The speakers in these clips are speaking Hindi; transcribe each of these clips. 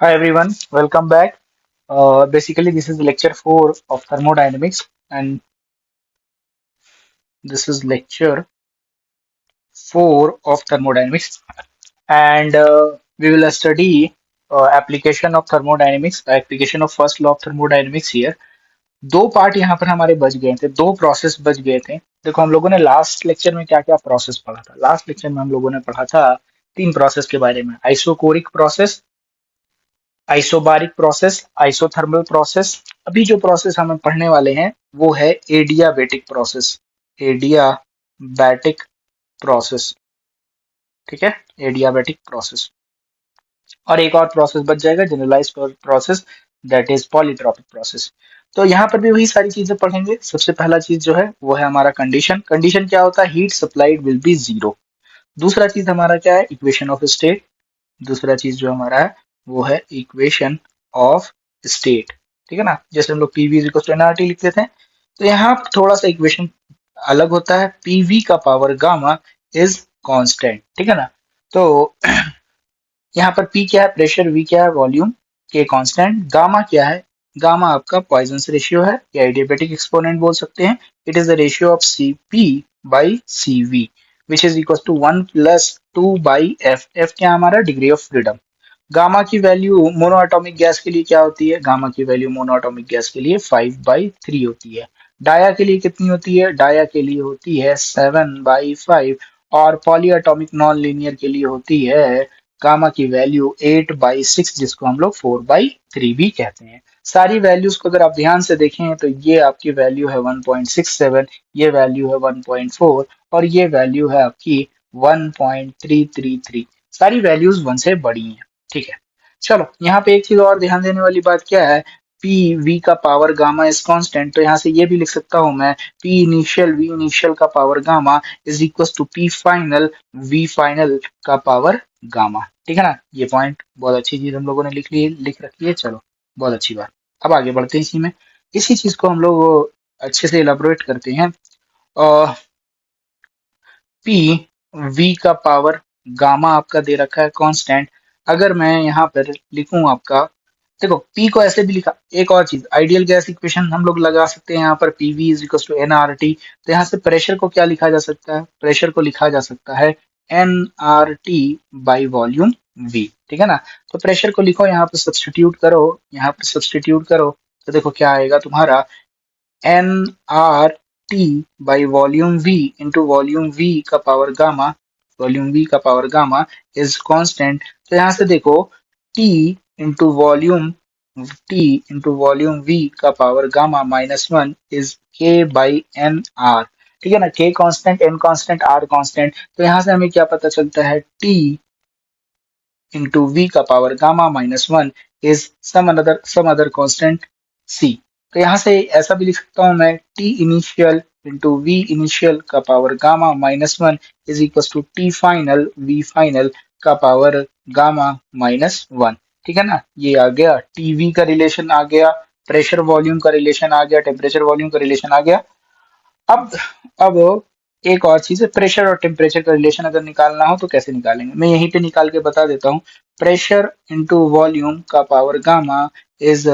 Hi everyone, welcome back. Basically, this is lecture 4 of thermodynamics, and this is lecture 4 of thermodynamics. And we will study application of thermodynamics, application of first law of thermodynamics here. दो पार्ट यहाँ पर हमारे बच गए थे, दो प्रोसेस बच गए थे। देखो हम लोगों ने लास्ट लेक्चर में क्या क्या प्रोसेस पढ़ा था। लास्ट लेक्चर में हम लोगों ने पढ़ा था तीन प्रोसेस के बारे में, isochoric process, isobaric process, isothermal process. अभी जो प्रोसेस हम पढ़ने वाले हैं वो है एडियाबेटिक प्रोसेस। एडियाबैटिक प्रोसेस, ठीक है, एडियाबेटिक प्रोसेस। और एक और प्रोसेस बच जाएगा, generalise process, that is polytropic process. तो यहाँ पर भी वही सारी चीजें पढ़ेंगे। सबसे पहला चीज जो है वो है हमारा कंडीशन। कंडीशन क्या होता है? Heat supplied will be zero. दूसरा चीज हमारा क्या है? Equation of state. दूसरा चीज जो हमारा है वो है इक्वेशन ऑफ स्टेट, ठीक है ना। जैसे हम लोग PV is equal to NRT लिख लेते हैं, तो यहाँ थोड़ा सा इक्वेशन अलग होता है। पीवी का पावर गामा इज कांस्टेंट, ठीक है ना। तो यहाँ पर पी क्या है? प्रेशर। वी क्या है? वॉल्यूम। के कांस्टेंट। गामा क्या है? गामा आपका पॉइजन्स रेशियो है या एडियाबेटिक एक्सपोनेंट बोल सकते हैं। It is the ratio of C P by C V which is equal to 1+2 by F. F क्या है? हमारा डिग्री ऑफ फ्रीडम। गामा की वैल्यू मोनोएटॉमिक गैस के लिए क्या होती है? गामा की वैल्यू मोनोएटॉमिक गैस के लिए 5/3 होती है। डाया के लिए कितनी होती है? डाया के लिए होती है 7/5। और पॉलीएटॉमिक नॉन लीनियर के लिए होती है गामा की वैल्यू 8/6, जिसको हम लोग 4/3 भी कहते हैं। सारी वैल्यूज को अगर आप ध्यान से देखें तो ये आपकी वैल्यू है 1.67, ये वैल्यू है 1.4 और ये वैल्यू है आपकी 1.333। सारी वैल्यूज 1 से बड़ी हैं, ठीक है। चलो यहाँ पे एक चीज और ध्यान देने वाली बात क्या है? पी वी का पावर गामा इज कांस्टेंट, तो यहाँ से ये भी लिख सकता हूं मैं, पी इनिशियल वी इनिशियल का power gamma is equal to P final V final का पावर गामा, ठीक है ना। ये पॉइंट बहुत अच्छी चीज हम लोगों ने लिख रखी है। चलो बहुत अच्छी बात। अब आगे बढ़ते हैं इसी में। इसी चीज को हम लोग अच्छे से इलाबोरेट करते हैं। पी वी का पावर गामा आपका दे रखा है कांस्टेंट। अगर मैं यहाँ पर लिखूं आपका, देखो पी को ऐसे भी लिखा, एक और चीज, आइडियल गैस इक्वेशन हम लोग लगा सकते हैं यहाँ पर, P V is equal to N R T. तो यहाँ से प्रेशर को क्या लिखा जा सकता है? प्रेशर को लिखा जा सकता है N R T by volume V, ठीक है ना। तो प्रेशर को लिखो, यहाँ पर सब्सटीट्यूट करो, यहाँ पर सब्सटीट्यूट करो, तो देखो क्या आएगा तुम्हारा, N R T by volume V into volume V का पावर गामा, वॉल्यूम वी का पावर गामा इज कांस्टेंट। तो यहाँ से देखो T into volume, T into volume V का power gamma -1 is K by N R, ठीक है ना। K constant, N constant, R constant. तो यहाँ से हमें क्या पता चलता है? टी इंटू वी का power gamma -1 is some other constant C. तो यहाँ से ऐसा भी लिख सकता हूँ मैं, T initial into we initial का power gamma -1 is equal to T final V final का पावर गामा -1, ठीक है ना। ये आ गया, टीवी का रिलेशन आ गया, प्रेशर वॉल्यूम का रिलेशन आ गया, टेम्परेचर वॉल्यूम का रिलेशन आ गया। अब अब एक और चीज है, प्रेशर और टेम्परेचर का रिलेशन अगर निकालना हो तो कैसे निकालेंगे, मैं यहीं पे निकाल के बता देता हूँ। प्रेशर इंटू वॉल्यूम का पावर गामा इज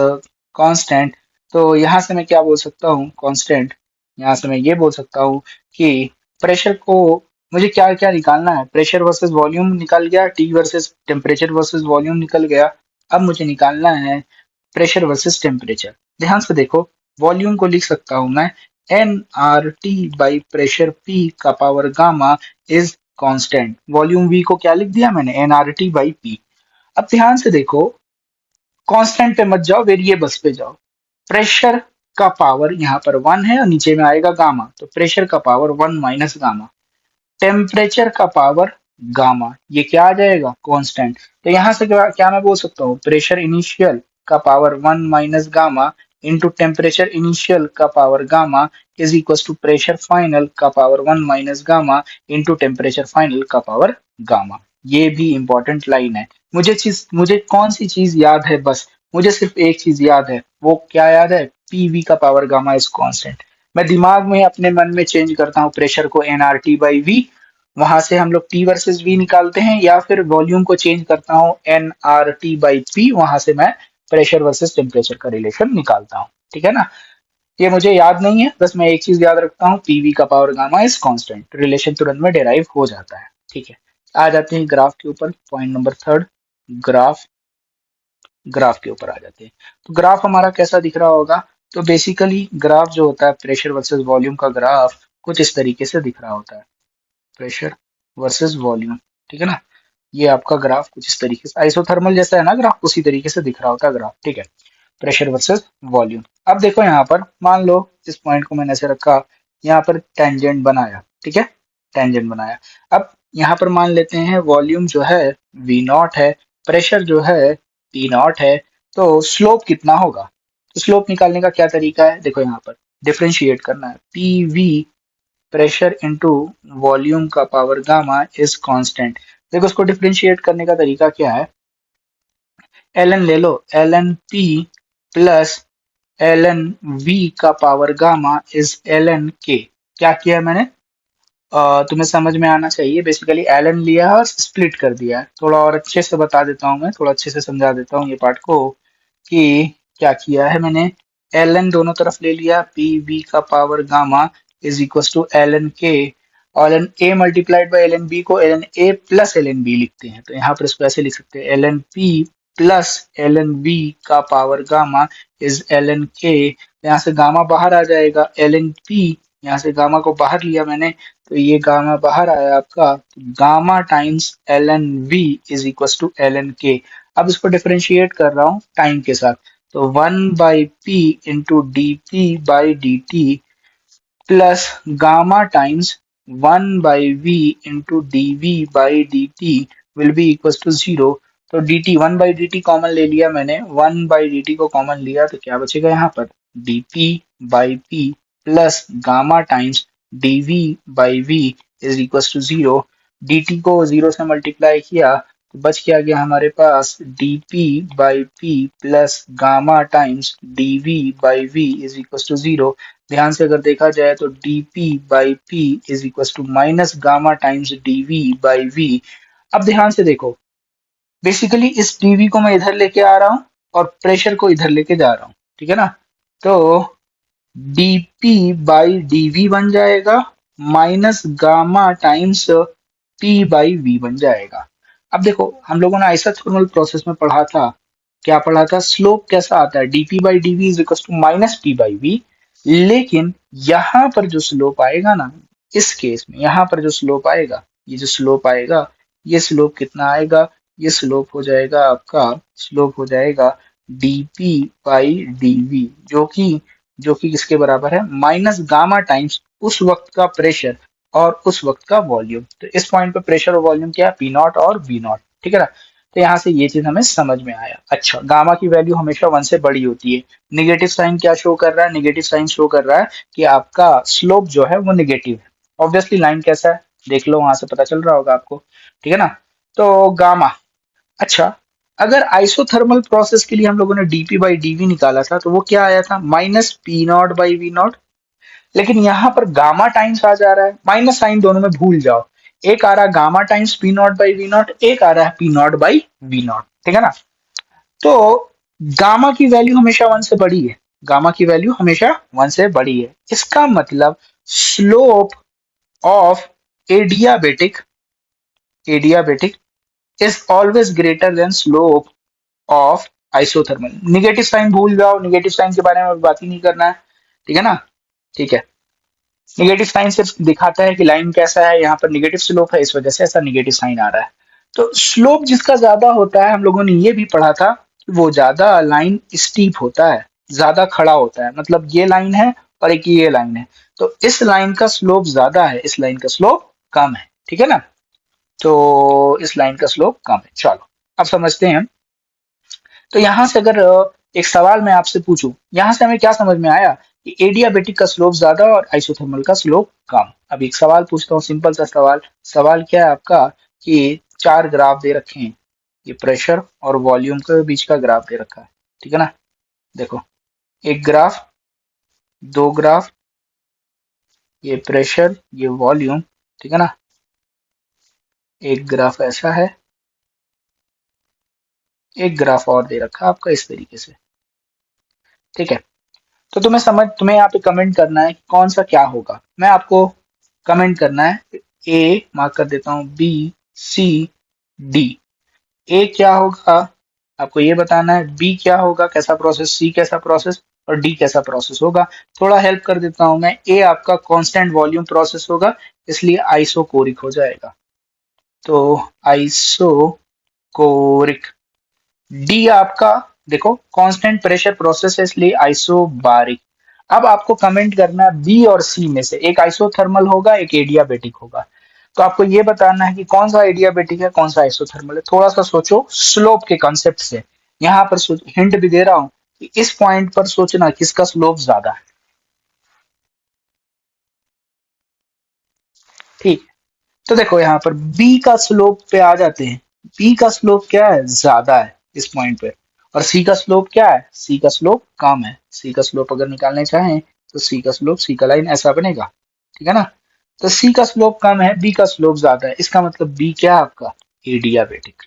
कांस्टेंट। तो यहाँ से मैं क्या बोल सकता हूँ? कांस्टेंट। यहाँ से मैं ये बोल सकता हूँ कि प्रेशर को मुझे क्या क्या निकालना है? प्रेशर वर्सेस वॉल्यूम निकल गया, T versus temperature versus volume निकल गया। अब मुझे निकालना है प्रेशर वर्सेस टेम्परेचर। ध्यान से देखो, वॉल्यूम को लिख सकता हूं मैं N R T by pressure P का power gamma is constant. Volume V को क्या लिख दिया मैंने? N R T by P. अब ध्यान से देखो, कांस्टेंट पे मत जाओ, वेरिएबल्स पे जाओ। प्रेशर का पावर यहाँ पर 1 है और नीचे में आएगा गामा, तो प्रेशर का पावर 1 माइनस गामा। टेम्परेचर का पावर गामा, ये क्या आ जाएगा? कांस्टेंट। तो यहाँ से क्या क्या मैं बोल सकता हूँ? प्रेशर इनिशियल का power 1 minus gamma into temperature initial का power gamma is equal to pressure final का power 1 minus gamma into temperature final का पावर गामा। ये भी इंपॉर्टेंट लाइन है। मुझे कौन सी चीज याद है? बस मुझे सिर्फ एक चीज याद है। वो क्या याद है? पीवी का पावर गामा इज कांस्टेंट। मैं दिमाग में अपने मन में चेंज करता हूँ प्रेशर को N R T by V, वहां से हम लोग टी वर्सेस वी निकालते हैं, या फिर वॉल्यूम को चेंज करता हूँ N R T by P, वहां से मैं प्रेशर वर्सेस टेम्परेचर का रिलेशन निकालता हूँ। ठीक है ना। ये मुझे याद नहीं है, बस मैं एक चीज याद रखता हूँ, पीवी का power gamma is constant, relation तुरंत में डेराइव हो जाता है। ठीक है, आ जाते हैं ग्राफ के ऊपर, point number third, graph. Graph के ऊपर आ जाते हैं। तो ग्राफ हमारा कैसा दिख रहा होगा? तो बेसिकली ग्राफ जो होता है प्रेशर वर्सेस वॉल्यूम का ग्राफ कुछ इस तरीके से दिख रहा होता है, प्रेशर वर्सेस वॉल्यूम। ठीक है ना। ये आपका ग्राफ कुछ इस तरीके से आइसोथर्मल जैसा है ना ग्राफ, उसी तरीके से दिख रहा होता है ग्राफ। ठीक है, प्रेशर वर्सेस वॉल्यूम। अब देखो यहाँ पर मान लो इस पॉइंट को मैंने ऐसे रखा, यहाँ पर टेंजेंट बनाया। ठीक है, टेंजेंट बनाया। अब यहाँ पर मान लेते हैं वॉल्यूम जो है वी नॉट है, प्रेशर जो है पी नॉट है, तो स्लोप कितना होगा? तो स्लोप निकालने का क्या तरीका है? देखो यहाँ पर डिफरेंशिएट करना है, P we pressure into volume का पावर गामा इज कांस्टेंट। देखो उसको डिफरेंशिएट करने का तरीका क्या है, एल एन ले लो, L N P plus L N V का power gamma is L N K. क्या किया मैंने? तुम्हें समझ में आना चाहिए, बेसिकली एल एन लिया है और स्प्लिट कर दिया है। थोड़ा और अच्छे से बता देता हूँ, मैं थोड़ा अच्छे से समझा देता हूँ ये पार्ट को, कि क्या किया है मैंने। एल एन दोनों तरफ ले लिया, पी वी का power gamma is equal to L N K, और L N A multiplied by L N B को L N A plus L N B लिखते हैं, तो यहाँ पर इसको ऐसे लिख सकते हैं, L N P plus L N B का power gamma is L N K. यहाँ से गामा बाहर आ जाएगा, एल एन पी, यहाँ से गामा को बाहर लिया मैंने, तो ये गामा बाहर आया आपका, gamma times L N V is equal to L N K. अब इसको डिफरेंशिएट कर रहा हूँ टाइम के साथ, तो 1/p into D P by D T plus gamma times 1/v into D we by D T will be equal to zero. तो डी टी 1/dt कॉमन ले लिया मैंने, 1/dt को कॉमन लिया तो क्या बचेगा यहाँ पर, d P by p plus gamma times d we by v is equal to zero. D t को जीरो से मल्टीप्लाई किया तो बच क्या गया हमारे पास, d P by p plus gamma times d we by v is equal to zero. ध्यान से अगर देखा जाए तो d P by p is equal to minus gamma times d we by v. अब ध्यान से देखो, बेसिकली इस डीवी को मैं इधर लेके आ रहा हूँ और प्रेशर को इधर लेके जा रहा हूँ। ठीक है ना। तो dp बाई dv बन जाएगा minus gamma times p by v बन जाएगा। अब देखो हम लोगों ने आइसोथर्मल प्रोसेस में पढ़ा था, क्या पढ़ा था, स्लोप कैसा आता है, dp by dv is equal to minus p by v। लेकिन यहाँ पर जो स्लोप आएगा ना, इस केस में यहाँ पर जो स्लोप आएगा, ये जो स्लोप आएगा, ये स्लोप कितना आएगा, ये स्लोप हो जाएगा आपका, स्लोप हो जाएगा dp बाई dv, जो कि किसके बराबर है, माइनस गामा टाइम्स उस वक्त का प्रेशर और उस वक्त का वॉल्यूम। तो इस पॉइंट पे प्रेशर और वॉल्यूम क्या है, पी नॉट और वी नॉट। ठीक है ना। तो यहाँ से ये चीज हमें समझ में आया। अच्छा, गामा की वैल्यू हमेशा 1 से बड़ी होती है। निगेटिव साइन क्या शो कर रहा है, निगेटिव साइन शो कर रहा है कि आपका स्लोप जो है वो निगेटिव है। ऑब्वियसली लाइन कैसा है देख लो, वहां से पता चल रहा होगा आपको। ठीक है ना। तो गामा, अच्छा, अगर आइसोथर्मल प्रोसेस के लिए हम लोगों ने डीपी बाई डीवी निकाला था तो वो क्या आया था, minus P naught by V naught. लेकिन यहाँ पर गामा टाइम्स आ जा रहा है, माइनस साइन दोनों में भूल जाओ, एक आ रहा है gamma times P naught by V naught, एक आ रहा है P naught by V naught. ठीक है ना। तो गामा की वैल्यू हमेशा 1 से बड़ी है, गामा की वैल्यू हमेशा 1 से बड़ी है। इसका मतलब slope of adiabatic, adiabatic is always greater than slope of isothermal. Negative sign भूल जाओ, निगेटिव साइन के बारे में बात ही नहीं करना है। ठीक है ना। ठीक है, निगेटिव साइन सिर्फ दिखाता है कि लाइन कैसा है, यहाँ पर निगेटिव स्लोप है, इस वजह से ऐसा निगेटिव साइन आ रहा है। तो स्लोप जिसका ज्यादा होता है, हम लोगों ने ये भी पढ़ा था कि वो ज्यादा लाइन स्टीप होता है, ज्यादा खड़ा होता है, मतलब ये लाइन है और एक ये लाइन है, तो इस लाइन का स्लोप ज्यादा है, इस लाइन का स्लोप कम है। ठीक है ना। तो इस लाइन का स्लोप कम है। चलो अब समझते हैं। तो यहां से अगर एक सवाल मैं आपसे पूछूं, यहां से हमें क्या समझ में आया कि एडियाबेटिक का स्लोप ज्यादा और आइसोथर्मल का स्लोप कम। अब एक सवाल पूछता हूँ, सिंपल सा सवाल। सवाल क्या है आपका कि 4 ग्राफ दे रखे हैं, ये प्रेशर और वॉल्यूम के बीच का ग्राफ दे रखा है। ठीक है ना। देखो, एक ग्राफ, दो ग्राफ, ये प्रेशर, ये वॉल्यूम। ठीक है ना। एक ग्राफ ऐसा है, एक ग्राफ और दे रखा है आपका इस तरीके से। ठीक है, तो तुम्हें यहाँ पे कमेंट करना है कि कौन सा क्या होगा। मैं आपको कमेंट करना है, ए मार्क कर देता हूँ, बी, सी, डी। ए क्या होगा आपको ये बताना है, बी क्या होगा कैसा प्रोसेस, सी कैसा प्रोसेस, और डी कैसा प्रोसेस होगा। थोड़ा हेल्प कर देता हूं मैं, ए आपका कांस्टेंट वॉल्यूम प्रोसेस होगा, इसलिए आइसोकोरिक हो जाएगा। तो आइसोकोरिक। डी आपका देखो कांस्टेंट प्रेशर प्रोसेस है, इसलिए आइसोबारिक। अब आपको कमेंट करना है बी और सी में से एक आइसोथर्मल होगा, एक एडियाबेटिक होगा। तो आपको ये बताना है कि कौन सा एडियाबेटिक है, कौन सा आइसोथर्मल है। थोड़ा सा सोचो स्लोप के कॉन्सेप्ट से। यहाँ पर हिंट भी दे रहा हूं कि इस पॉइंट पर सोचना किसका स्लोप ज्यादा है। ठीक, तो देखो यहाँ पर बी का स्लोप पे आ जाते हैं। बी का स्लोप क्या है, ज्यादा है इस पॉइंट पे। और सी का स्लोप क्या है, सी का स्लोप कम है। सी का स्लोप अगर निकालने चाहें तो सी का स्लोप, सी का लाइन ऐसा बनेगा। ठीक है ना, तो सी का स्लोप कम है, बी का स्लोप ज्यादा है, इसका मतलब बी क्या है आपका, एडियाबेटिक।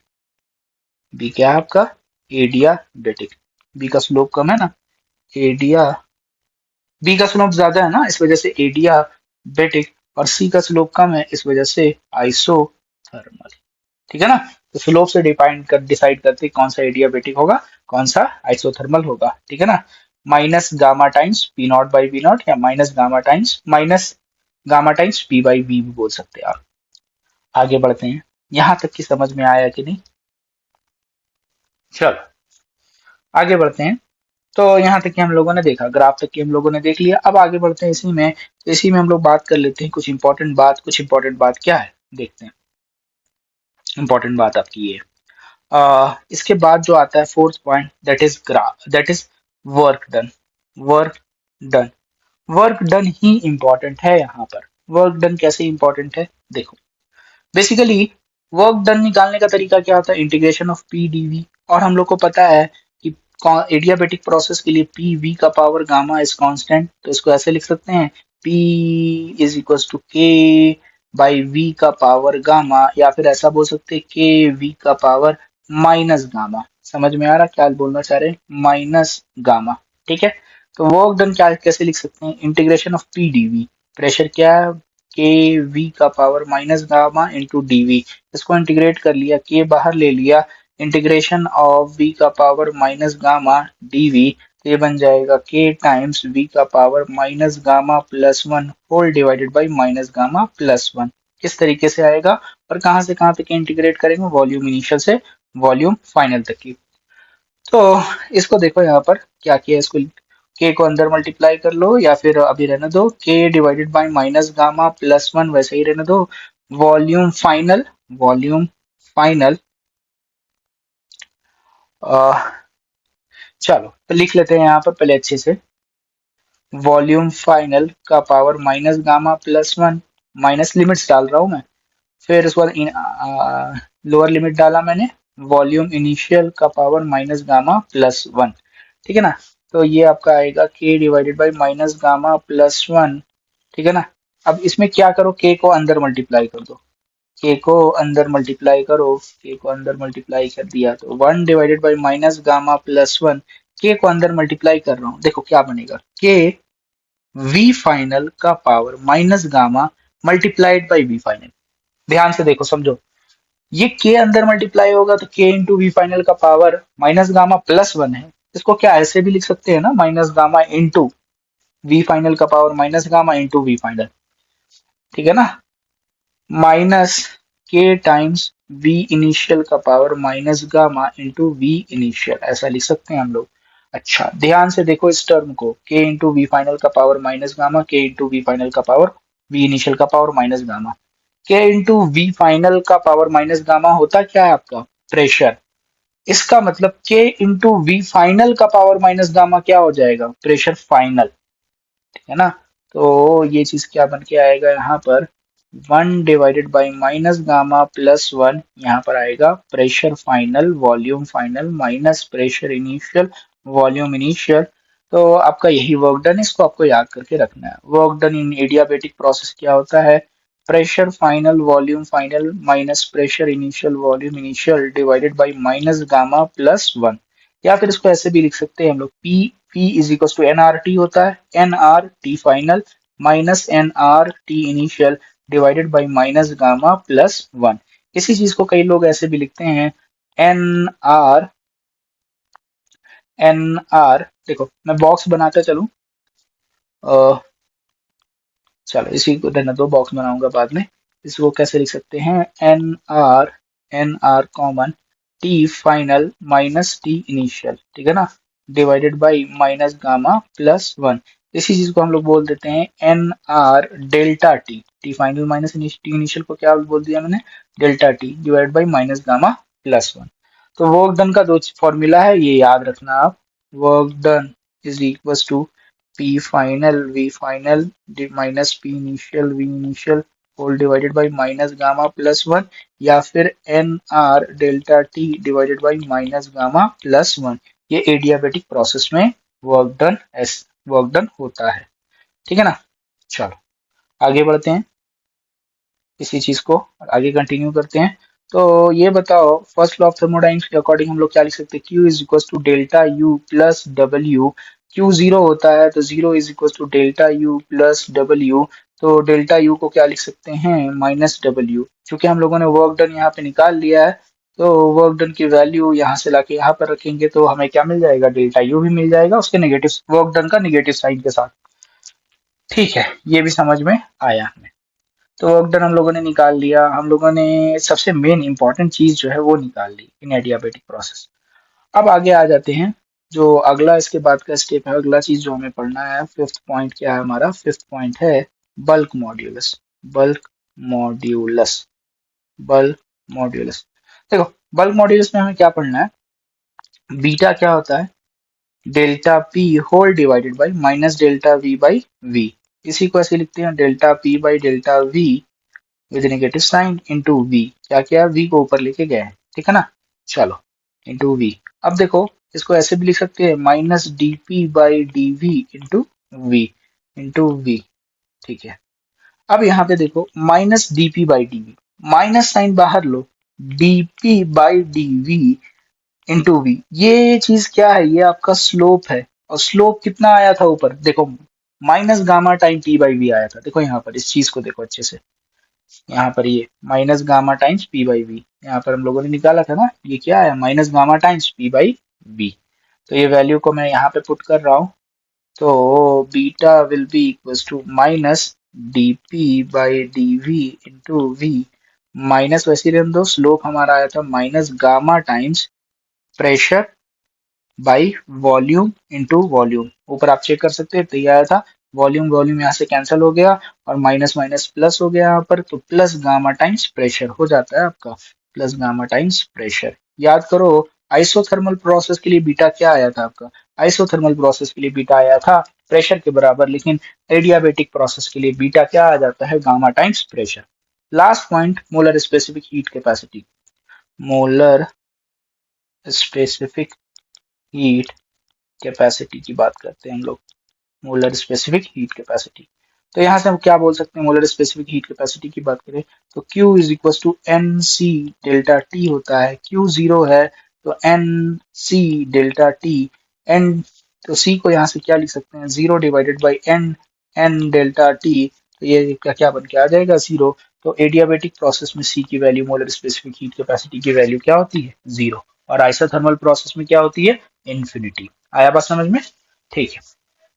बी क्या है आपका, एडियाबेटिक। बी का स्लोप कम है ना, एडिया, बी का स्लोप ज्यादा है ना, इस वजह से एडियाबेटिक। और सी का स्लोप कम है, इस वजह से आइसोथर्मल। ठीक है ना, तो स्लोप से डिसाइड करते हैं कौन सा एडियाबेटिक होगा, कौन सा आइसोथर्मल होगा। ठीक है ना, minus gamma times P naught by b naught, या minus gamma times P by b भी बोल सकते हैं आप। आगे बढ़ते हैं, यहां तक की समझ में आया कि नहीं। चलो आगे बढ़ते हैं। तो यहाँ तक कि हम लोगों ने देखा, ग्राफ तक कि हम लोगों ने देख लिया। अब आगे बढ़ते हैं इसी में, तो इसी में हम लोग बात कर लेते हैं कुछ इंपॉर्टेंट बात क्या है, देखते हैं। इंपॉर्टेंट बात आपकी ये, इसके बाद जो आता है fourth point, that is work done. Work done, work done he important है यहाँ पर। वर्क डन कैसे इंपॉर्टेंट है, देखो बेसिकली वर्क डन निकालने का तरीका क्या होता है, इंटीग्रेशन ऑफ पी डीवी। और हम लोग को पता है कि एडियाबेटिक प्रोसेस के लिए पी वी का पावर गामा इज कांस्टेंट, तो इसको ऐसे लिख सकते हैं, पी इज इक्वल टू के बाई वी का पावर गामा, या फिर ऐसा बोल सकते हैं के वी का पावर माइनस गामा। समझ में आ रहा क्या बोलना चाह रहे हैं, माइनस गामा। ठीक है, तो वर्क डन क्या कैसे लिख सकते हैं, integration of P DV. Pressure क्या है, के वी का power minus gamma into D V. इसको इंटीग्रेट कर लिया, के बाहर ले लिया, इंटीग्रेशन ऑफ वी का power minus gamma D V, तो ये बन जाएगा के टाइम्स वी का power minus gamma plus one whole divided by minus gamma plus one. किस तरीके से आएगा, और कहाँ से कहाँ तक इंटीग्रेट करेंगे, वॉल्यूम इनिशियल से वॉल्यूम फाइनल तक की। तो इसको देखो यहाँ पर क्या किया, इसको के को अंदर मल्टीप्लाई कर लो, या फिर अभी रहने दो, के divided by minus gamma plus one वैसे ही रहने दो। वॉल्यूम फाइनल, वॉल्यूम फाइनल, चलो तो लिख लेते हैं यहाँ पर पहले अच्छे से। वॉल्यूम फाइनल का power minus gamma plus one, minus limits डाल रहा हूँ मैं। फिर उसके बाद लोअर लिमिट डाला मैंने, वॉल्यूम इनिशियल का power minus gamma plus one. ठीक है ना, तो ये आपका आएगा के divided by minus gamma plus one. ठीक है ना, अब इसमें क्या करो, के को अंदर मल्टीप्लाई कर दो, के को अंदर मल्टीप्लाई करो, के को अंदर मल्टीप्लाई कर दिया तो one divided by minus gamma plus one. के को अंदर मल्टीप्लाई कर रहा हूँ, देखो क्या बनेगा, के वी फाइनल का power minus gamma multiplied by V final. ध्यान से देखो समझो, ये के अंदर मल्टीप्लाई होगा तो के इंटू वी फाइनल का power minus gamma plus one है। इसको क्या ऐसे भी लिख सकते हैं ना, minus gamma into v final का power minus gamma into v final. ठीक है ना, minus k times v initial का power minus gamma into we initial, ऐसा लिख सकते हैं हम लोग। अच्छा ध्यान से देखो इस टर्म को, के इंटू वी फाइनल का पावर माइनस गामा, के इंटू वी फाइनल का पावर वी इनिशियल का पावर माइनस गामा। के इंटू वी फाइनल का पावर माइनस गामा होता क्या है आपका, प्रेशर। इसका मतलब के इंटू वी फाइनल का पावर माइनस गामा क्या हो जाएगा, प्रेशर फाइनल। ठीक है ना, तो ये चीज क्या बन के आएगा यहाँ पर, one divided by minus gamma plus one, यहाँ पर आएगा pressure final volume final minus pressure initial volume initial. तो आपका यही वर्क डन, इसको आपको याद करके रखना है। Work done in adiabatic process क्या होता है, pressure final volume final minus pressure initial volume initial divided by minus gamma plus one. या फिर इसको ऐसे भी लिख सकते हैं हम लोग, P is equal to N R T होता है, N R T final minus N R T initial divided by minus gamma plus one. इसी चीज को कई लोग ऐसे भी लिखते हैं, एन आर एन आर, देखो मैं बॉक्स बनाता चलूं, चलो इसी को रहने दो, बॉक्स बनाऊंगा बाद में। इसको कैसे लिख सकते हैं, N R common T final minus T initial, ठीक है ना, divided by minus gamma plus one. इसी चीज को हम लोग बोल देते हैं N R delta T, T final minus T initial को क्या बोल दिया मैंने, delta T divide by minus gamma plus one. तो वर्क डन का दो फॉर्मूला है, ये याद रखना आप, work done is equal to P final V final minus P initial V initial whole divided by minus gamma plus one, या फिर N R delta T divided by minus gamma plus one. ये एडियाबेटिक प्रोसेस में वर्क डन होता है, ठीक है ना। चलो आगे बढ़ते हैं, इसी चीज को आगे कंटिन्यू करते हैं। तो ये बताओ, फर्स्ट लॉ ऑफ थर्मोडाइनमिक्स के अकॉर्डिंग हम लोग क्या लिख सकते हैं, Q is equal to delta U plus W. Q zero होता है तो zero is equal to delta U plus W. तो डेल्टा यू को क्या लिख सकते हैं, माइनस डब्ल्यू। क्योंकि हम लोगों ने वर्क डन यहाँ पे निकाल लिया है, तो वर्क डन की वैल्यू यहाँ से लाके यहाँ पर रखेंगे तो हमें क्या मिल जाएगा, डेल्टा यू भी मिल जाएगा उसके नेगेटिव, वर्क डन का नेगेटिव साइन के साथ। ठीक है, ये भी समझ में आया हमें। तो वर्क डन हम लोगों ने निकाल लिया, हम लोगों ने सबसे मेन इंपॉर्टेंट चीज जो है वो निकाल ली इन एडियाबेटिक प्रोसेस। अब आगे आ जाते हैं, जो अगला इसके बाद का स्टेप है, अगला चीज जो हमें पढ़ना है, फिफ्थ पॉइंट क्या है हमारा, फिफ्थ पॉइंट है bulk modulus. Bulk modulus, bulk modulus. देखो बल्क मॉड्यूलस में हमें क्या पढ़ना है, बीटा क्या होता है, delta P whole divided by minus delta V by V. इसी को ऐसे लिखते हैं, delta P by delta V with negative sign into V. क्या किया, वी को ऊपर लेके गए हैं, ठीक है ना। चलो इंटू वी। अब देखो इसको ऐसे भी लिख सकते हैं, minus D P by D we into v, ठीक है। अब यहाँ पे देखो minus d p by d v, minus sign बाहर लो, d p by d v into v. ये चीज क्या है, ये आपका स्लोप है, और स्लोप कितना आया था ऊपर, देखो minus gamma time P by V आया था। देखो यहाँ पर इस चीज को देखो अच्छे से, यहाँ पर ये minus gamma times P by V, यहाँ पर हम लोगों ने निकाला था ना, ये क्या है, minus gamma times P by V. तो ये वैल्यू को मैं यहाँ पे पुट कर रहा हूँ, तो beta will be equals to minus D P by D we into V, minus वैसे ही रहने दो, स्लोप हमारा आया था minus gamma times pressure by volume into volume. ऊपर आप चेक कर सकते हैं, तो ये आया था, वॉल्यूम वॉल्यूम यहाँ से कैंसिल हो गया और माइनस माइनस प्लस हो गया यहाँ पर, तो प्लस गामा टाइम्स प्रेशर हो जाता है आपका, प्लस गामा टाइम्स प्रेशर। याद करो आइसोथर्मल प्रोसेस के लिए बीटा क्या आया था आपका, आइसोथर्मल प्रोसेस के लिए बीटा आया था प्रेशर के बराबर, लेकिन एडियाबेटिक प्रोसेस के लिए बीटा क्या आ जाता है, gamma times pressure. Last point, molar specific heat capacity. Molar specific heat capacity की बात करते हैं हम लोग, मोलर स्पेसिफिक हीट कैपेसिटी। तो यहाँ से हम क्या बोल सकते हैं, मोलर स्पेसिफिक हीट कैपेसिटी की बात करें तो Q is equal to N C delta T होता है। Q जीरो है तो N C delta T, N तो C को यहाँ से क्या लिख सकते हैं, zero divided by N N delta T, तो ये क्या बन के आ जाएगा, जीरो। तो एडियाबेटिक प्रोसेस में C की value, molar specific heat capacity की वैल्यू क्या होती है, जीरो, और आइसोथर्मल प्रोसेस में क्या होती है, इन्फिनिटी। आया बात समझ में, ठीक है।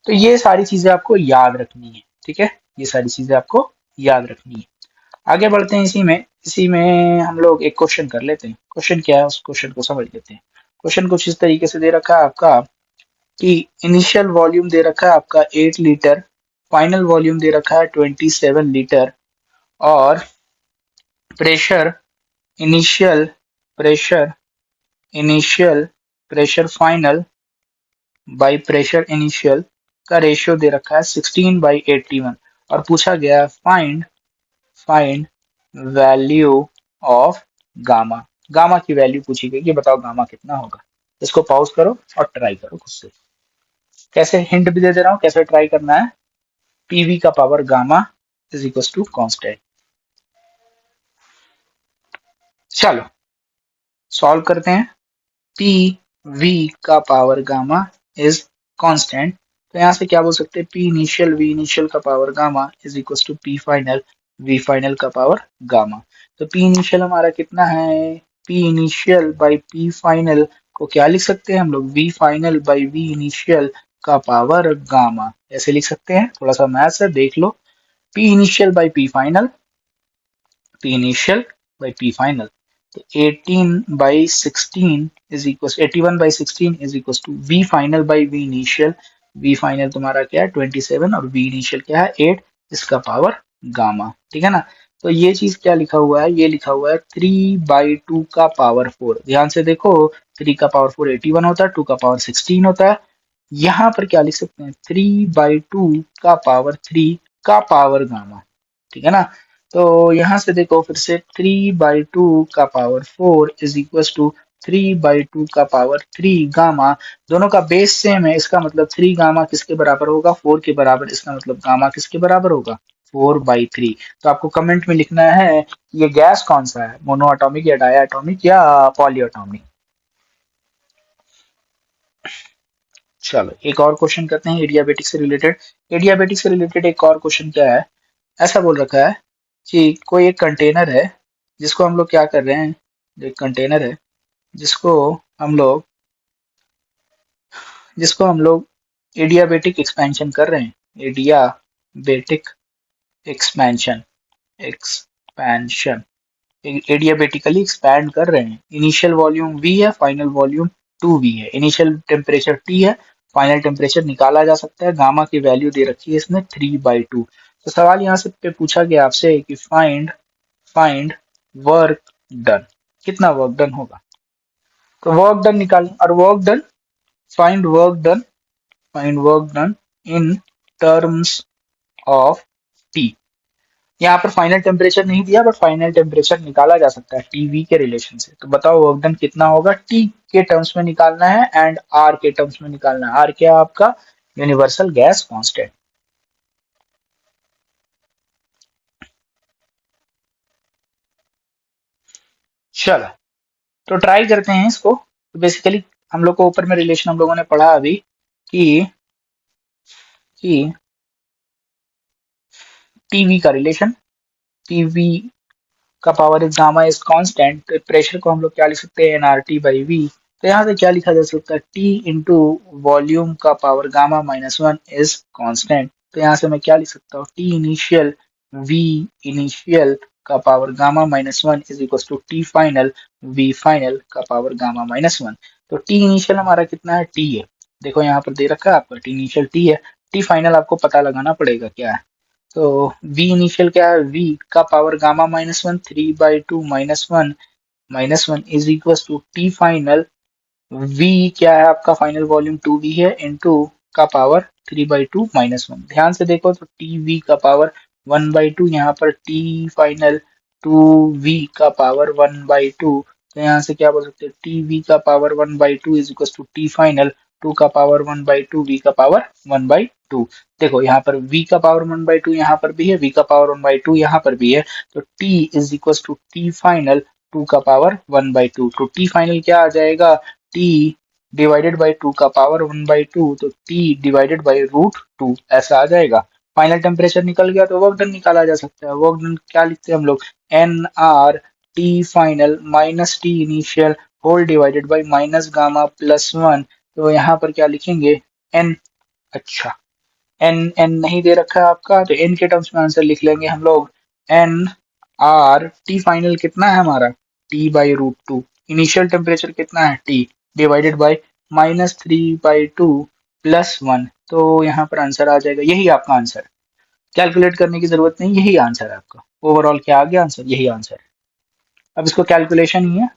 तो ये सारी चीजें आपको याद रखनी है, ठीक है, ये सारी चीजें आपको याद रखनी है। आगे बढ़ते हैं, इसी में हम लोग एक क्वेश्चन कर लेते हैं। क्वेश्चन क्या है, उस क्वेश्चन को समझ लेते हैं। क्वेश्चन कुछ इस तरीके से दे रखा है आपका, कि इनिशियल वॉल्यूम दे रखा है आपका 8 लीटर, फाइनल वॉल्यूम दे रखा है 27 लीटर, और pressure initial pressure initial pressure final by pressure initial का रेशियो दे रखा है 16/81, और पूछा गया है find value of gamma. Gamma की वैल्यू पूछी गई कि बताओ गामा कितना होगा। इसको पॉज करो और ट्राई करो खुद से, कैसे हिंट भी दे दे रहा हूँ कैसे ट्राई करना है। पीवी का power gamma is equal to constant, चलो सॉल्व करते हैं। पी वी का पावर गामा इज कांस्टेंट, तो यहाँ से क्या बोल सकते हैं, पी इनिशियल वी इनिशियल का power gamma is equal to P final V final का पावर गामा। तो पी इनिशियल हमारा कितना है, P initial by P final को क्या लिख सकते हैं हम लोग, V final by V initial का पावर गामा, ऐसे लिख सकते हैं। थोड़ा सा मैथ्स है, देख लो। P initial by P final, P initial by P final. तो 18 by 16 is equals 81 by 16 is equals to V final by V initial। V final तुम्हारा क्या है 27 और V initial क्या है 8, इसका पावर गामा, ठीक है ना। तो ये चीज क्या लिखा हुआ है, ये लिखा हुआ है 3/2 का पावर 4। ध्यान से देखो, 3 का पावर 4 81 होता है, 2 का पावर 16 होता है। यहाँ पर क्या लिख सकते हैं, 3/2 का पावर 3 का पावर गामा, ठीक है ना। तो यहां से देखो फिर से, 3/2 का पावर 4 इज इक्वल टू 3/2 का पावर 3 गामा। दोनों का बेस सेम है, इसका मतलब 3 गामा किसके बराबर होगा, 4 के बराबर। इसका मतलब गामा किसके बराबर होगा, 4/3। तो आपको कमेंट में लिखना है ये गैस कौन सा है, मोनो एटॉमिक या डाया एटॉमिक या पॉली एटॉमिक। चलो एक और क्वेश्चन करते हैं एडियाबेटिक से रिलेटेड। एडियाबेटिक से रिलेटेड एक और क्वेश्चन क्या है, ऐसा बोल रखा है कि कोई एक कंटेनर है जिसको हम लोग क्या कर रहे हैं, एक कंटेनर है जिसको हम लोग एडियाबेटिक एक्सपेंशन कर रहे हैं, adiabatic expansion expansion adiabatically expand कर रहे हैं। इनिशियल वॉल्यूम V है, फाइनल वॉल्यूम 2V है, इनिशियल टेम्परेचर T है, फाइनल टेम्परेचर निकाला जा सकता है। गामा की वैल्यू दे रखी है इसमें 3/2। तो सवाल यहाँ से पे पूछा गया आपसे कि फाइंड वर्क डन, कितना वर्क डन होगा। तो वर्क डन निकाल, और work done, find work done, find work done in terms of T. यहाँ पर फाइनल टेम्परेचर नहीं दिया, बट फाइनल टेम्परेचर निकाला जा सकता है टीवी के रिलेशन से। तो बताओ वर्क डन कितना होगा, टी के टर्म्स में निकालना है एंड आर के टर्म्स में निकालना है। आर क्या है आपका, यूनिवर्सल गैस कांस्टेंट। चलो तो ट्राई करते हैं इसको। तो बेसिकली हम लोग को ऊपर में रिलेशन हम लोगों ने पढ़ा अभी कि टीवी का रिलेशन, टीवी का power is gamma is constant. तो प्रेशर को हम लोग क्या लिख सकते हैं, एनआरटी बाई वी। तो यहाँ से क्या लिखा जा सकता है, टी इंटू वॉल्यूम का पावर गामा -1 इज कांस्टेंट। तो यहाँ से मैं क्या लिख सकता हूँ, टी इनिशियल वी इनिशियल का power gamma -1 is equal to T final V final का पावर गामा -1। तो टी इनिशियल हमारा कितना है, टी है। देखो यहाँ पर दे रखा है आपका, टी इनिशियल टी है, टी फाइनल आपको पता लगाना पड़ेगा क्या है। तो v इनिशियल क्या है, v का power gamma -1, 3/2 -1 is equal to T final. v क्या है आपका, फाइनल वॉल्यूम 2v है, इनटू का पावर 3/2 -1। ध्यान से देखो तो टी वी का पावर 1/2, यहाँ पर टी फाइनल 2v का पावर 1/2। तो यहाँ से क्या बोल सकते हैं, टी वी का power 1/2 is equal to T final 2 का पावर 1/2 v का पावर 1/2। देखो यहाँ पर v का पावर 1/2 यहाँ पर भी है, v का पावर 1/2 यहाँ पर भी है। तो t is equal to T final 2 का पावर 1/2। तो t फाइनल क्या आ जाएगा, t डिवाइडेड बाई 2 का पावर 1/2। तो t डिवाइडेड बाई √2 ऐसा आ जाएगा। फाइनल टेम्परेचर निकल गया तो वर्क डन निकाला जा सकता है। वर्क डन क्या लिखते हैं हम लोग, N R T final minus T initial whole divided by minus gamma +1। तो यहाँ पर क्या लिखेंगे, एन, अच्छा एन एन नहीं दे रखा है आपका, तो एन के टर्म्स में आंसर लिख लेंगे हम लोग, एन आर टी फाइनल कितना है हमारा, T/√2। इनिशियल टेम्परेचर कितना है, T डिवाइडेड बाई -3/2 +1। तो यहाँ पर आंसर आ जाएगा, यही आपका आंसर। कैलकुलेट करने की जरूरत नहीं, यही आंसर है आपका। ओवरऑल क्या आ गया आंसर, यही आंसर है। अब इसको कैलकुलेशन ही है,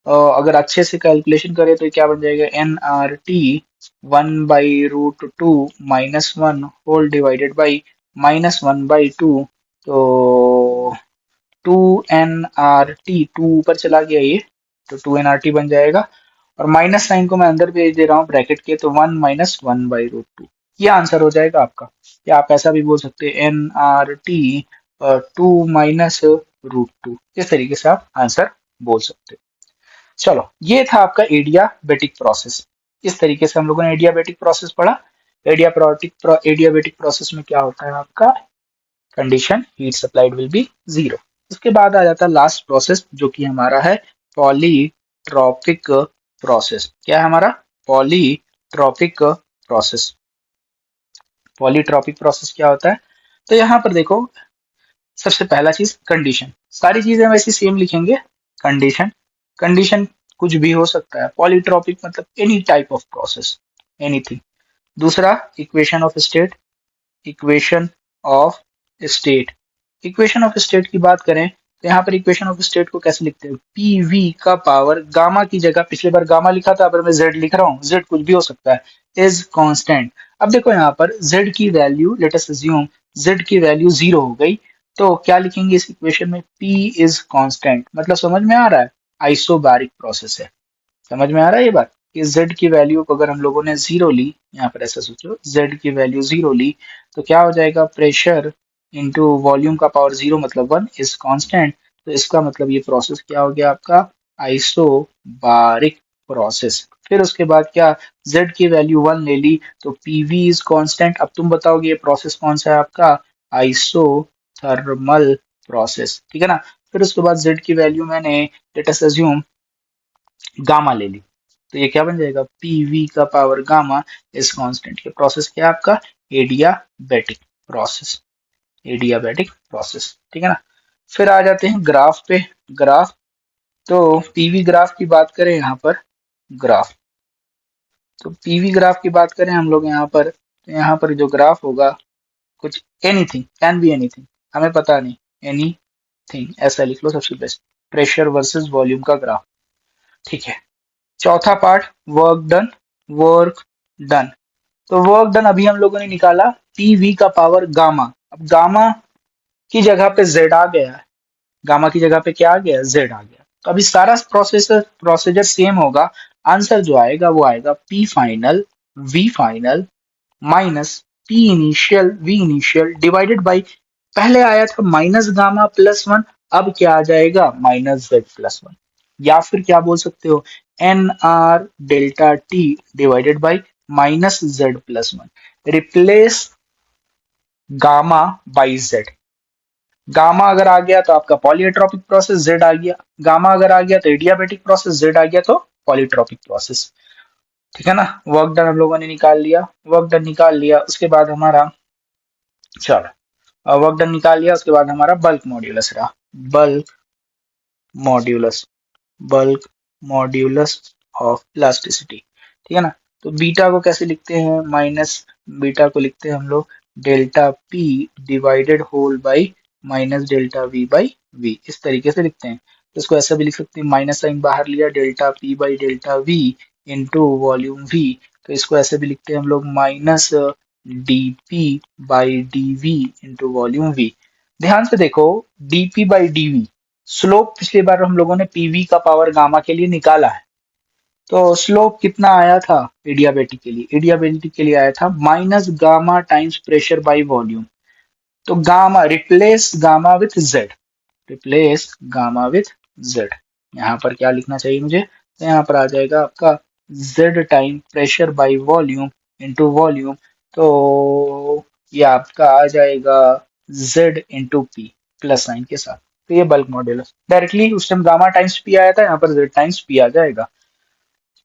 अगर अच्छे से कैलकुलेशन करें तो क्या बन जाएगा, NRT 1/√2 -1 होल डिवाइडेड बाई -1/2। तो 2NRT, 2 ऊपर चला गया ये, तो 2NRT बन जाएगा। और माइनस साइन को मैं अंदर भेज दे रहा हूँ ब्रैकेट के, तो 1 - 1/√2, ये आंसर हो जाएगा आपका। या आप ऐसा भी बोल सकते हैं, NRT 2 - √2, इस तरीके से आप आंसर बोल सकते हो। चलो, ये था आपका एडियाबेटिक प्रोसेस। इस तरीके से हम लोगों ने एडियाबेटिक प्रोसेस पढ़ा। एडियाबेटिक प्रोसेस में क्या होता है आपका, condition heat supplied will be zero. उसके बाद आ जाता है लास्ट प्रोसेस जो कि हमारा है पॉलीट्रॉपिक प्रोसेस। क्या है हमारा, पॉलीट्रॉपिक प्रोसेस। पॉलीट्रॉपिक प्रोसेस क्या होता है, तो यहाँ पर देखो, सबसे पहला चीज कंडीशन, सारी चीजें वैसे सेम लिखेंगे। कंडीशन, कंडीशन कुछ भी हो सकता है। पॉलीट्रॉपिक मतलब any type of process, anything. दूसरा equation of state, equation of state. Equation of state की बात करें तो यहाँ पर इक्वेशन ऑफ स्टेट को कैसे लिखते हैं, पी वी का पावर गामा की जगह, पिछले बार गामा लिखा था, अब मैं जेड लिख रहा हूँ, जेड कुछ भी हो सकता है, इज कांस्टेंट। अब देखो यहाँ पर जेड की value, let us assume Z की वैल्यू जीरो हो गई, तो क्या लिखेंगे इस इक्वेशन में, पी इज कांस्टेंट। मतलब समझ में आ रहा है, आइसोबारिक प्रोसेस है। समझ में आ रहा है ये बात, कि z की वैल्यू को अगर हम लोगों ने जीरो ली, यहाँ पर ऐसा सोचो, z की वैल्यू जीरो ली, तो क्या हो जाएगा, प्रेशर इंटू वॉल्यूम का पावर जीरो मतलब वन इज कांस्टेंट। तो इसका मतलब ये प्रोसेस क्या हो गया आपका, आइसोबारिक प्रोसेस। फिर उसके बाद क्या, z की वैल्यू वन ले ली, तो pv इज कांस्टेंट। अब तुम बताओगे ये प्रोसेस कौन सा है आपका, आइसोथर्मल प्रोसेस, ठीक है ना। फिर उसके बाद z की वैल्यू मैंने लेट अस अज्यूम गामा ले ली, तो ये क्या बन जाएगा, पीवी का पावर गामा इज कांस्टेंट। ये प्रोसेस क्या है आपका, एडियाबैटिक प्रोसेस, एडियाबैटिक प्रोसेस, ठीक है ना। फिर आ जाते हैं ग्राफ पे, ग्राफ। तो पीवी ग्राफ की बात करें यहाँ पर, ग्राफ, तो पीवी ग्राफ की बात करें हम लोग यहाँ पर, तो यहाँ पर जो ग्राफ होगा, कुछ एनीथिंग, कैन बी एनीथिंग, हमें पता नहीं, एनीथिंग ऐसा लिख लो सबसे बेस्ट, प्रेशर वर्सेस वॉल्यूम का ग्राफ, ठीक है। चौथा part, work done, work done. तो वर्क डन अभी हम लोगों ने निकाला, पीवी का पावर गामा। अब गामा की जगह पे जेड आ गया है, गामा की जगह पे क्या आ गया, जेड आ गया। तो अभी सारा प्रोसीजर सेम होगा। आंसर जो आएगा वो आएगा P final V final minus P initial V initial divided by, पहले आया था माइनस गामा प्लस वन, अब क्या आ जाएगा, माइनस जेड प्लस वन। या फिर क्या बोल सकते हो, N R delta T divided by minus Z plus one. Replace gamma by Z. Gamma अगर आ गया तो आपका पॉलीट्रॉपिक प्रोसेस, जेड आ गया। गामा अगर आ गया तो एडियाबेटिक प्रोसेस, जेड आ गया तो पॉलीट्रॉपिक प्रोसेस, ठीक है ना। वर्क डन हम लोगों ने निकाल लिया, वर्क डन निकाल लिया, उसके बाद हमारा, चलो वर्क डन निकाल लिया, उसके बाद हमारा बल्क मॉड्यूलस रहा, bulk modulus, bulk modulus of elasticity, ठीक है ना। तो बीटा को कैसे लिखते हैं, माइनस, बीटा को लिखते हैं हम लोग delta P divided whole by minus delta V by V, इस तरीके से लिखते हैं। तो इसको ऐसा भी लिख सकते हैं, माइनस साइन बाहर लिया, delta P by delta V into volume V. तो इसको ऐसे भी लिखते हैं हम लोग, minus D P by D we into volume V. ध्यान से देखो, dp बाई dv, स्लोप पिछली बार हम लोगों ने पीवी का पावर गामा के लिए निकाला है, तो स्लोप कितना आया था एडियाबेटिक के लिए, एडियाबेटिक के लिए आया था minus gamma times pressure by volume. तो gamma, replace gamma with z, replace gamma with z. यहाँ पर क्या लिखना चाहिए मुझे, तो यहाँ पर आ जाएगा आपका Z time pressure by volume into volume. तो ये आपका आ जाएगा Z into P plus sign के साथ। तो ये बल्क मॉड्यूल, डायरेक्टली उस टाइम गामा टाइम्स पी आया था, यहाँ पर जेड टाइम्स पी आ जाएगा,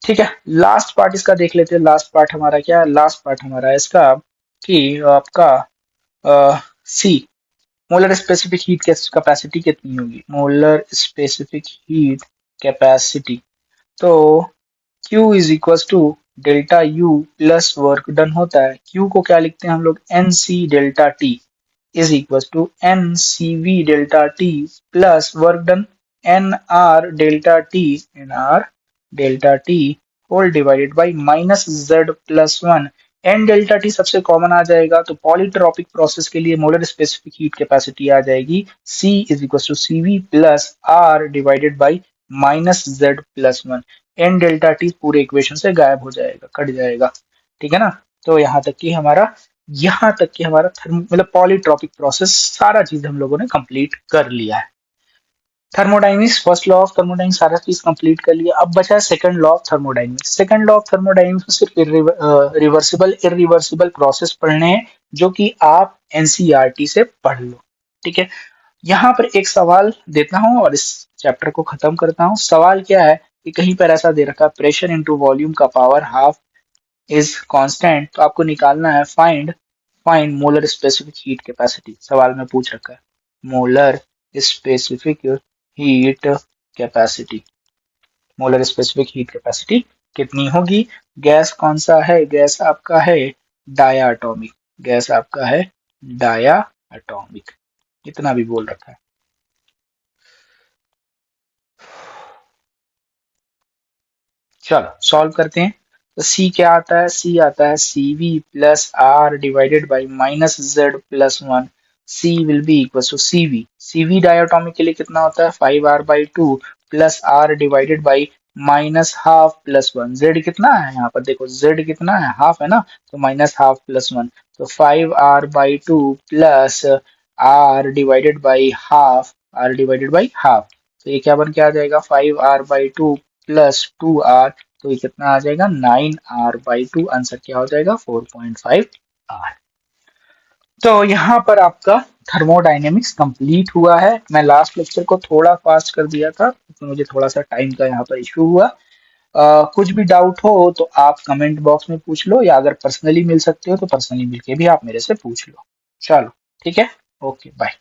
ठीक है। लास्ट पार्ट इसका देख लेते हैं, लास्ट पार्ट हमारा क्या है, लास्ट पार्ट हमारा है इसका कि आपका C, molar specific heat capacity कितनी होगी, मोलर स्पेसिफिक हीट कैपेसिटी। तो Q is equal to delta U plus work done होता है। Q को क्या लिखते हैं हम लोग, n C delta T is equal to N C V delta T plus work done n R delta T, n R delta T whole divided by minus Z plus one. N delta T सबसे कॉमन आ जाएगा, तो पॉलीट्रॉपिक प्रोसेस के लिए मोलर स्पेसिफिक हीट कैपेसिटी आ जाएगी C is equal to C we plus are divided by minus Z plus one. N delta T पूरे इक्वेशन से गायब हो जाएगा, कट जाएगा, ठीक है ना। तो यहाँ तक कि हमारा मतलब पॉलीट्रॉपिक प्रोसेस सारा चीज हम लोगों ने कंप्लीट कर लिया है। Thermodynamics, first law of thermodynamics सारा चीज कंप्लीट कर लिया। अब बचा है second law of thermodynamics. Second law of thermodynamics में सिर्फ रिवर्सिबल इरिवर्सिबल प्रोसेस पढ़ने हैं, जो कि आप एनसीईआरटी से पढ़ लो। ठीक है, यहाँ पर एक सवाल देता हूं और इस चैप्टर को खत्म करता हूं। सवाल क्या है कि कहीं पर ऐसा दे रखा है प्रेशर इनटू वॉल्यूम का पावर हाफ इज कांस्टेंट, तो आपको निकालना है find find molar specific heat capacity. सवाल में पूछ रखा है molar specific heat capacity, molar specific heat capacity कितनी होगी। गैस कौन सा है, गैस आपका है डाया एटॉमिक, गैस आपका है डाया एटॉमिक, इतना भी बोल रखा है। चलो सॉल्व करते हैं। तो सी क्या आता है, सी आता है c we plus are divided by minus Z plus one. C will be equal to C v, c v diatomic के लिए कितना होता है 5r/2 plus are divided by minus half plus one. Z कितना है यहाँ पर देखो, जेड कितना है हाफ है ना, तो माइनस हाफ प्लस वन, तो 5r/2 plus are divided by half, R divided by half, तो ये क्या बन के आ जाएगा 5r/2 प्लस 2r, तो ये कितना आ जाएगा 9r/2। आंसर क्या हो जाएगा 4.5r। तो यहाँ पर आपका थर्मोडायनेमिक्स कंप्लीट हुआ है। मैं लास्ट लेक्चर को थोड़ा फास्ट कर दिया था क्योंकि मुझे थोड़ा सा टाइम का यहाँ पर इशू हुआ। कुछ भी डाउट हो तो आप कमेंट बॉक्स में पूछ लो, या अगर पर्सनली मिल सकते हो तो पर्सनली मिलके भी आप मेरे से पूछ लो। चलो ठीक है, ओके बाय।